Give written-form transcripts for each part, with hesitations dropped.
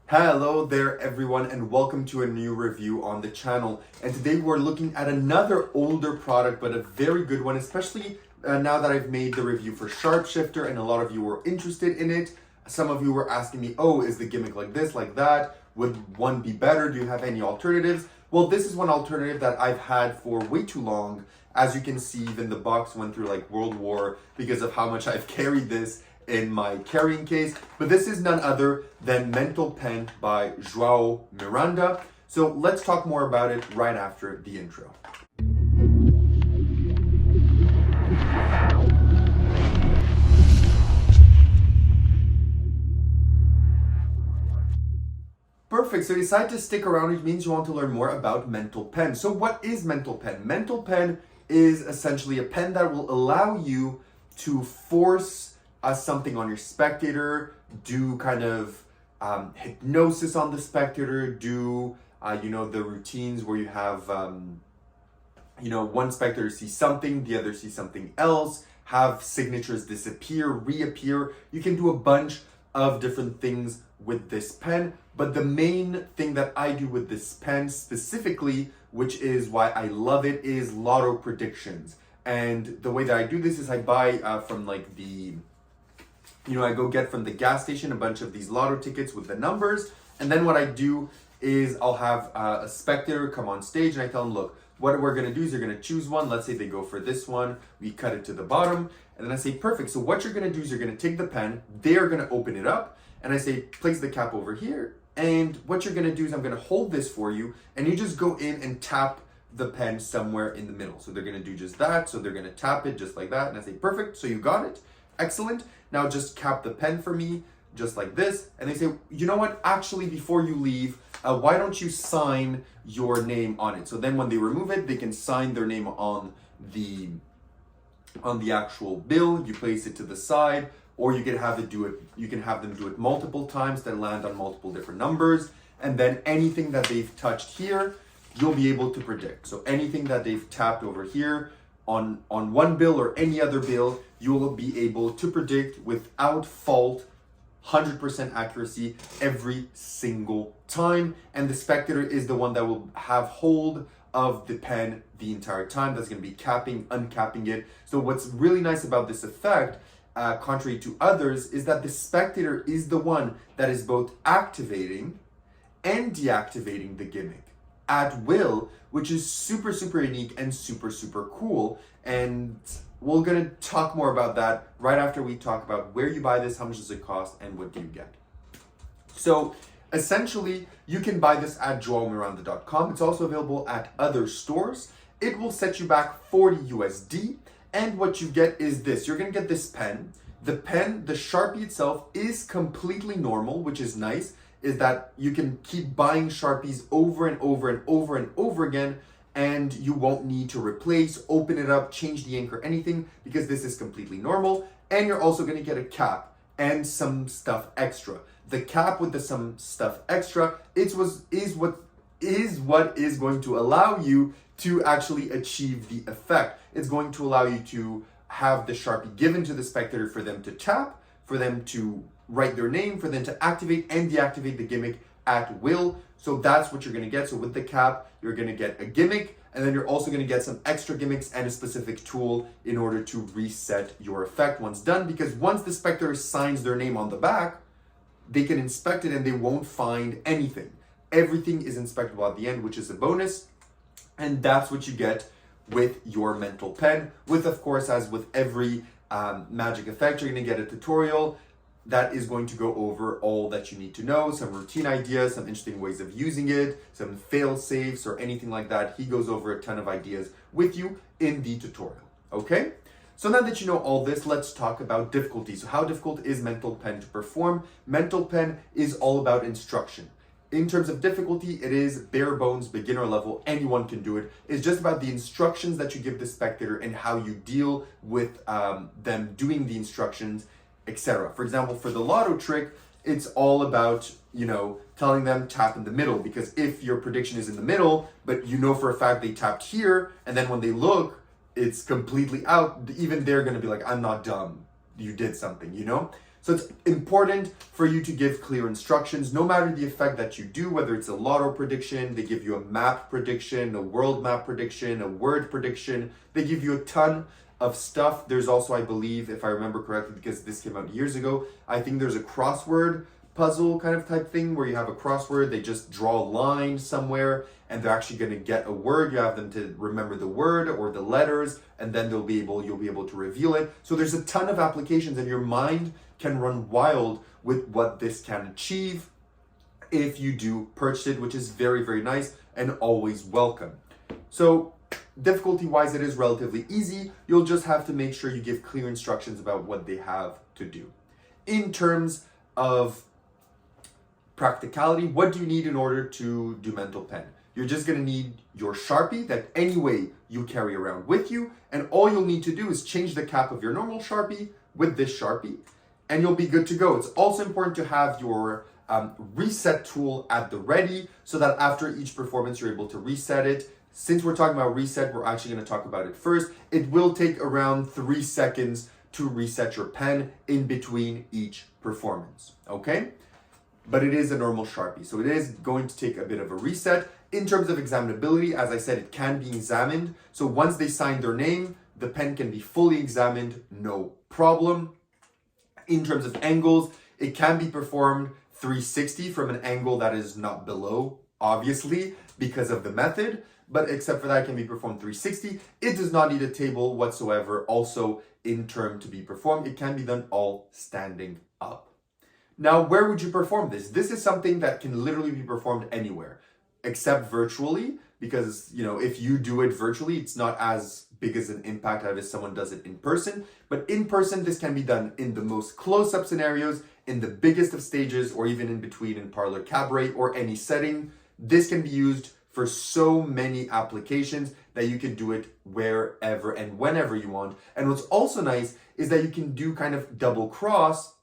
Hello there everyone and welcome to a new review on the channel. And today we're looking at another older product but a very good one, especially now that I've made the review for Sharpshifter and a lot of you were interested in it. Some of you were asking me, oh, is the gimmick like this, like that? Would one be better? Do you have any alternatives? Well, this is one alternative that I've had for way too long. As you can see, even the box went through like World War because of how much I've carried this in my carrying case, but this is none other than Mental Pen by Joao Miranda. So let's talk more about it right after the intro. Perfect, so you decide to stick around, which means you want to learn more about Mental Pen. So what is Mental Pen? Mental Pen is essentially a pen that will allow you to force something on your spectator, do kind of hypnosis on the spectator, do the routines where you have one spectator sees something, the other sees something else, have signatures disappear, reappear. You can do a bunch of different things with this pen, but the main thing that I do with this pen specifically, which is why I love it, is lotto predictions. And the way that I do this is I buy from like I go get from the gas station a bunch of these lotto tickets with the numbers, and then what I do is I'll have a spectator come on stage and I tell them, look, what we're gonna do is you're gonna choose one. Let's say they go for this one, we cut it to the bottom, and then I say, perfect, so what you're gonna do is you're gonna take the pen, they're gonna open it up, and I say, place the cap over here, and what you're gonna do is I'm gonna hold this for you, and you just go in and tap the pen somewhere in the middle. So they're gonna do just that, so they're gonna tap it just like that, and I say, perfect, so you got it. Excellent. Now just cap the pen for me, just like this. And they say, you know what? Actually, before you leave, why don't you sign your name on it? So then when they remove it, they can sign their name on the actual bill. You place it to the side, or you can have it do it. You can have them do it multiple times, then land on multiple different numbers. And then anything that they've touched here, you'll be able to predict. So anything that they've tapped over here, on one bill or any other bill, you will be able to predict without fault, 100% accuracy every single time. And the spectator is the one that will have hold of the pen the entire time. That's going to be capping, uncapping it. So what's really nice about this effect, contrary to others, is that the spectator is the one that is both activating and deactivating the gimmick at will, which is super, super unique and super, super cool. And we're gonna talk more about that right after we talk about where you buy this, how much does it cost, and what do you get. So essentially, you can buy this at joaomiranda.com. It's also available at other stores. It will set you back 40 USD. And what you get is this. You're gonna get this pen. The pen, the Sharpie itself is completely normal, which is nice, is that you can keep buying Sharpies over and over and over and over again, and you won't need to replace, open it up, change the ink or anything, because this is completely normal. And you're also gonna get a cap and some stuff extra. The cap with the some stuff extra is what is going to allow you to actually achieve the effect. It's going to allow you to have the Sharpie given to the spectator for them to tap, for them to write their name, for them to activate and deactivate the gimmick at will. So that's what you're gonna get. So with the cap, you're gonna get a gimmick, and then you're also gonna get some extra gimmicks and a specific tool in order to reset your effect once done, because once the spectator signs their name on the back, they can inspect it and they won't find anything. Everything is inspectable at the end, which is a bonus. And that's what you get with your Mental Pen. With, of course, as with every magic effect, you're gonna get a tutorial that is going to go over all that you need to know, some routine ideas, some interesting ways of using it, some fail safes or anything like that. He goes over a ton of ideas with you in the tutorial, okay? So now that you know all this, let's talk about difficulty. So how difficult is Mental Pen to perform? Mental Pen is all about instruction. In terms of difficulty, it is bare bones, beginner level, anyone can do it. It's just about the instructions that you give the spectator and how you deal with them doing the instructions, etc. For example, for the lotto trick, it's all about, telling them tap in the middle, because if your prediction is in the middle, but you know for a fact they tapped here, and then when they look, it's completely out, even they're gonna be like, I'm not dumb, you did something, So it's important for you to give clear instructions, no matter the effect that you do, whether it's a lotto prediction, they give you a map prediction, a world map prediction, a word prediction. They give you a ton of stuff. There's also, I believe, if I remember correctly, because this came out years ago, I think there's a crossword puzzle kind of type thing where you have a crossword, they just draw a line somewhere and they're actually going to get a word. You have them to remember the word or the letters, and then you'll be able to reveal it. So there's a ton of applications, and your mind can run wild with what this can achieve if you do purchase it, which is very, very nice and always welcome. So difficulty wise, it is relatively easy. You'll just have to make sure you give clear instructions about what they have to do. In terms of practicality, what do you need in order to do mental pen? You're just going to need your Sharpie that anyway you carry around with you, and all you'll need to do is change the cap of your normal Sharpie with this Sharpie, and you'll be good to go. It's also important to have your reset tool at the ready so that after each performance you're able to reset it. Since we're talking about reset, we're actually going to talk about it first. It will take around 3 seconds to reset your pen in between each performance, okay? But it is a normal Sharpie, so it is going to take a bit of a reset. In terms of examinability, as I said, it can be examined. So once they sign their name, the pen can be fully examined, no problem. In terms of angles, it can be performed 360 from an angle that is not below, obviously, because of the method. But except for that, it can be performed 360. It does not need a table whatsoever, also in term to be performed. It can be done all standing up. Now, where would you perform this? This is something that can literally be performed anywhere, except virtually, because, you know, if you do it virtually, it's not as big as an impact as if someone does it in person. But in person, this can be done in the most close-up scenarios, in the biggest of stages, or even in between in parlor, cabaret, or any setting. This can be used for so many applications that you can do it wherever and whenever you want. And what's also nice is that you can do kind of double cross,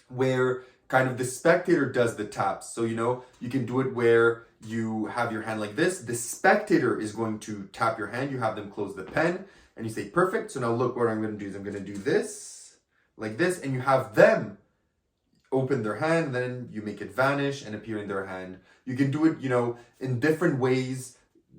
where kind of the spectator does the taps. So, you know, you can do it where you have your hand like this. The spectator is going to tap your hand. You have them close the pen and you say, perfect. So now look, what I'm going to do is I'm going to do this like this, and you have them open their hand, and then you make it vanish and appear in their hand. You can do it, you know, in different ways,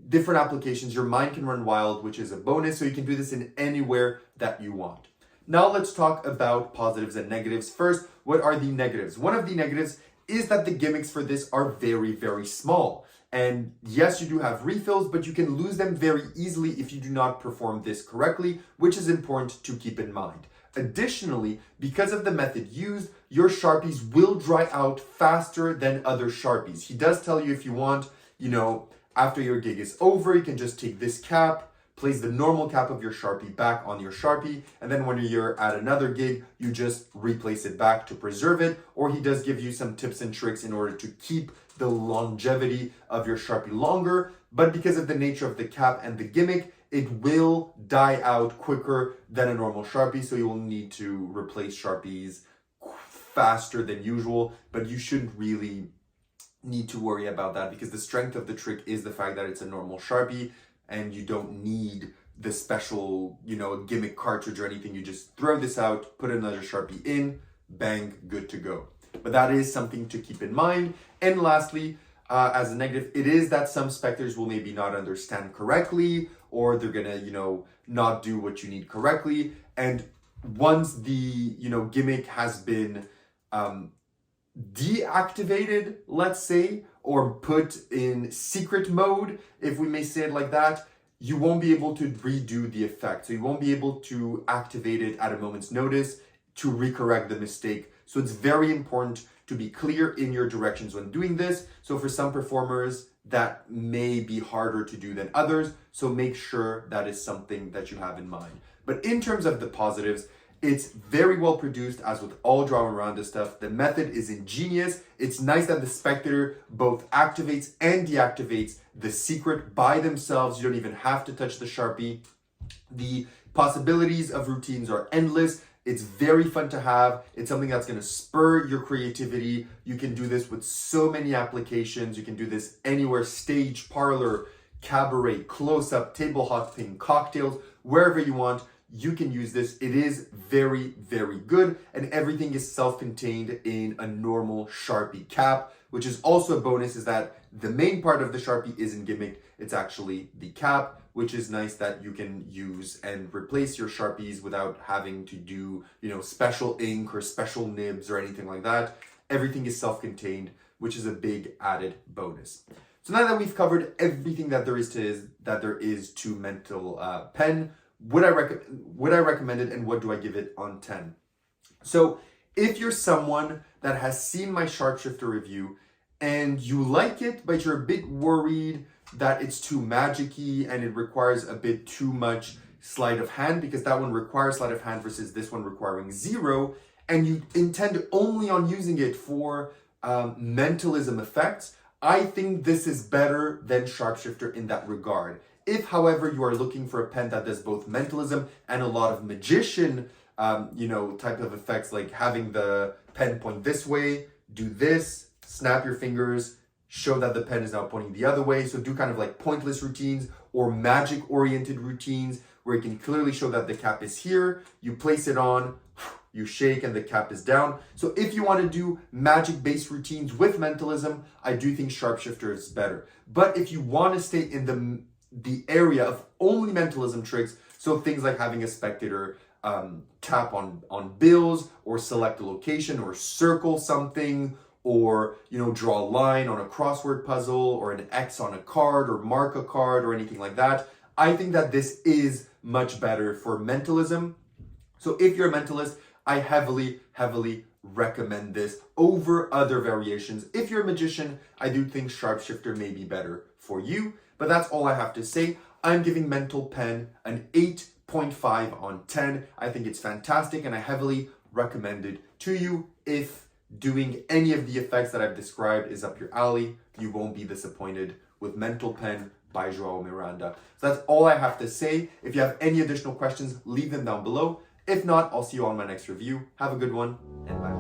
different applications. Your mind can run wild, which is a bonus. So you can do this in anywhere that you want. Now let's talk about positives and negatives. First, what are the negatives? One of the negatives is that the gimmicks for this are very, very small. And yes, you do have refills, but you can lose them very easily if you do not perform this correctly, which is important to keep in mind. Additionally, because of the method used, your Sharpies will dry out faster than other Sharpies. He does tell you if you want, you know, after your gig is over, you can just take this cap, place the normal cap of your Sharpie back on your Sharpie, and then when you're at another gig, you just replace it back to preserve it. Or he does give you some tips and tricks in order to keep the longevity of your Sharpie longer. But because of the nature of the cap and the gimmick, it will die out quicker than a normal Sharpie, so you will need to replace Sharpies faster than usual, but you shouldn't really need to worry about that because the strength of the trick is the fact that it's a normal Sharpie and you don't need the special, you know, gimmick cartridge or anything. You just throw this out, put another Sharpie in, bang, good to go. But that is something to keep in mind. And lastly, as a negative, it is that some spectators will maybe not understand correctly, or they're gonna, you know, not do what you need correctly. And once the, you know, gimmick has been deactivated, let's say, or put in secret mode, if we may say it like that, you won't be able to redo the effect. So you won't be able to activate it at a moment's notice to recorrect the mistake. So it's very important to be clear in your directions when doing this. So for some performers, that may be harder to do than others. So make sure that is something that you have in mind. But in terms of the positives, it's very well produced, as with all Joao and Miranda stuff. The method is ingenious. It's nice that the spectator both activates and deactivates the secret by themselves. You don't even have to touch the Sharpie. The possibilities of routines are endless. It's very fun to have. It's something that's going to spur your creativity. You can do this with so many applications. You can do this anywhere: stage, parlor, cabaret, close-up, table hopping, cocktails, wherever you want. you can use this. It is very, very good, and everything is self-contained in a normal Sharpie cap, which is also a bonus, is that the main part of the Sharpie isn't gimmicked. It's actually the cap, which is nice that you can use and replace your Sharpies without having to do, special ink or special nibs or anything like that. Everything is self-contained, which is a big added bonus. So now that we've covered everything that there is to Mental Pen, would I recommend it, and what do I give it on 10? So if you're someone that has seen my sharpshifter review and you like it, but you're a bit worried that it's too magic-y and it requires a bit too much sleight of hand, because that one requires sleight of hand versus this one requiring 0, and you intend only on using it for mentalism effects, I think this is better than sharpshifter in that regard. If, however, you are looking for a pen that does both mentalism and a lot of magician, type of effects, like having the pen point this way, do this, snap your fingers, show that the pen is now pointing the other way. So do kind of like pointless routines or magic-oriented routines where you can clearly show that the cap is here, you place it on, you shake, and the cap is down. So if you want to do magic-based routines with mentalism, I do think sharpshifter is better. But if you want to stay in the area of only mentalism tricks, so things like having a spectator tap on bills, or select a location, or circle something, or draw a line on a crossword puzzle, or an X on a card, or mark a card, or anything like that, I think that this is much better for mentalism. So if you're a mentalist, I heavily recommend this over other variations. If you're a magician, I do think sharpshifter may be better for you, but that's all I have to say. I'm giving Mental Pen an 8.5 on 10. I think it's fantastic, and I heavily recommend it to you. If doing any of the effects that I've described is up your alley, you won't be disappointed with Mental Pen by Joao Miranda. So that's all I have to say. If you have any additional questions, leave them down below. If not, I'll see you on my next review. Have a good one, and bye.